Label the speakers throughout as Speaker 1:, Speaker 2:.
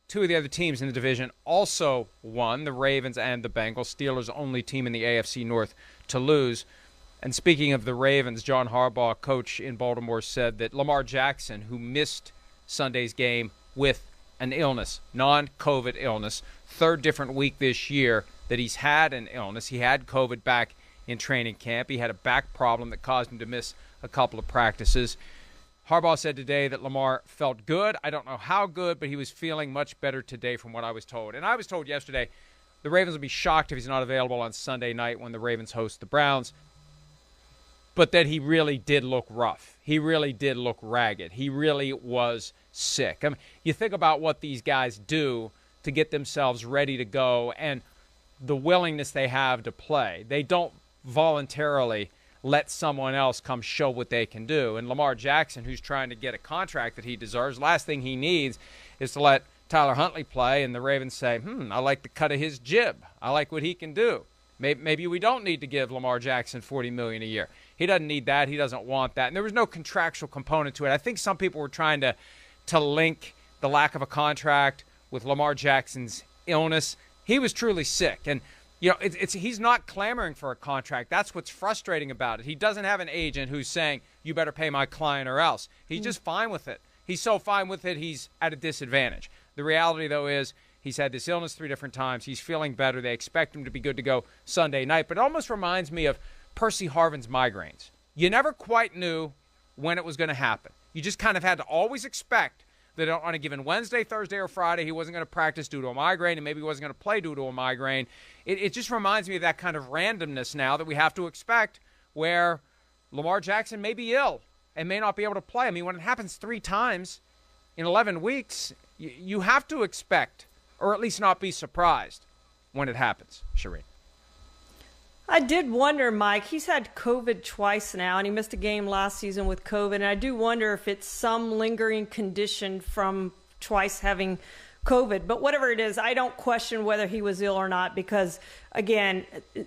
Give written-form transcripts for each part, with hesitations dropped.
Speaker 1: two of the other teams in the division also won, the Ravens and the Bengals. Steelers only team in the AFC North to lose. And speaking of the Ravens, John Harbaugh, coach in Baltimore, said that Lamar Jackson, who missed Sunday's game with an illness, non-COVID illness, third different week this year that he's had an illness. He had COVID back in training camp. He had a back problem that caused him to miss a couple of practices. Harbaugh said today that Lamar felt good. I don't know how good, but he was feeling much better today from what I was told. And I was told yesterday the Ravens will be shocked if he's not available on Sunday night when the Ravens host the Browns. But that he really did look rough. He really did look ragged. He really was sick. I mean, you think about what these guys do to get themselves ready to go and the willingness they have to play. They don't voluntarily let someone else come show what they can do. And Lamar Jackson, who's trying to get a contract that he deserves, last thing he needs is to let Tyler Huntley play and the Ravens say, I like the cut of his jib. I like what he can do. Maybe we don't need to give Lamar Jackson $40 million a year. He doesn't need that. He doesn't want that. And there was no contractual component to it. I think some people were trying to link the lack of a contract with Lamar Jackson's illness. He was truly sick. And, he's not clamoring for a contract. That's what's frustrating about it. He doesn't have an agent who's saying, you better pay my client or else. He's just fine with it. He's so fine with it, he's at a disadvantage. The reality, though, is he's had this illness 3 different times. He's feeling better. They expect him to be good to go Sunday night. But it almost reminds me of Percy Harvin's migraines. You never quite knew when it was going to happen. You just kind of had to always expect that on a given Wednesday, Thursday, or Friday, he wasn't going to practice due to a migraine, and maybe he wasn't going to play due to a migraine. It just reminds me of that kind of randomness now that we have to expect, where Lamar Jackson may be ill and may not be able to play. I mean, when it happens 3 times in 11 weeks, you have to expect, or at least not be surprised when it happens, Charean.
Speaker 2: I did wonder, Mike, he's had COVID twice now, and he missed a game last season with COVID, and I do wonder if it's some lingering condition from twice having COVID. But whatever it is, I don't question whether he was ill or not because, again,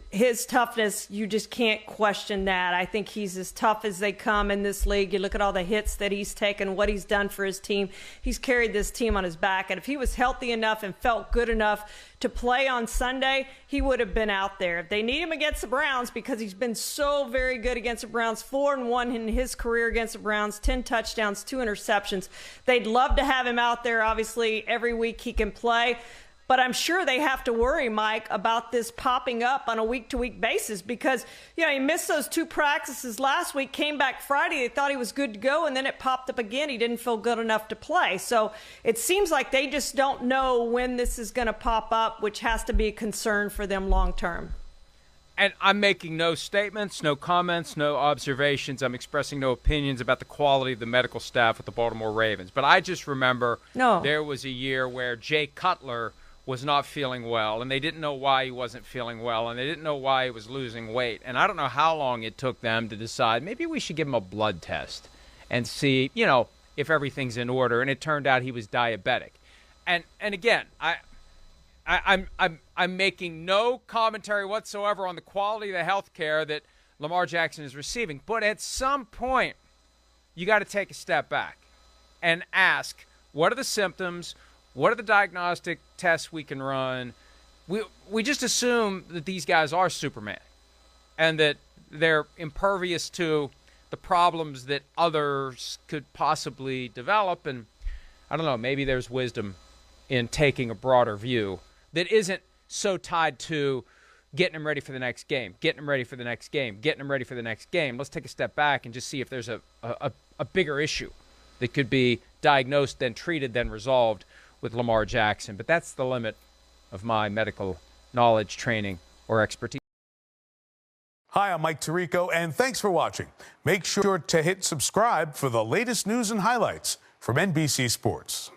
Speaker 2: his toughness, you just can't question that. I think he's as tough as they come in this league. You look at all the hits that he's taken, what he's done for his team. He's carried this team on his back. And if he was healthy enough and felt good enough to play on Sunday, he would have been out there. If they need him against the Browns, because he's been so very good against the Browns, 4-1 in his career against the Browns, 10 touchdowns, 2 interceptions. They'd love to have him out there, obviously, every week he can play. But I'm sure they have to worry, Mike, about this popping up on a week-to-week basis because, he missed those 2 practices last week, came back Friday. They thought he was good to go, and then it popped up again. He didn't feel good enough to play. So it seems like they just don't know when this is going to pop up, which has to be a concern for them long-term.
Speaker 1: And I'm making no statements, no comments, no observations. I'm expressing no opinions about the quality of the medical staff at the Baltimore Ravens. But I just remember there was a year where Jay Cutler was not feeling well, and they didn't know why he wasn't feeling well, and they didn't know why he was losing weight. And I don't know how long it took them to decide maybe we should give him a blood test and see, if everything's in order. And it turned out he was diabetic. And again, I'm making no commentary whatsoever on the quality of the health care that Lamar Jackson is receiving. But at some point, you got to take a step back and ask, what are the symptoms? What are the diagnostic tests we can run? We just assume that these guys are Superman and that they're impervious to the problems that others could possibly develop. And I don't know, maybe there's wisdom in taking a broader view that isn't so tied to getting them ready for the next game, getting them ready for the next game, getting them ready for the next game. Let's take a step back and just see if there's a bigger issue that could be diagnosed, then treated, then resolved with Lamar Jackson. But that's the limit of my medical knowledge, training, or expertise.
Speaker 3: Hi, I'm Mike Tirico, and thanks for watching. Make sure to hit subscribe for the latest news and highlights from NBC Sports.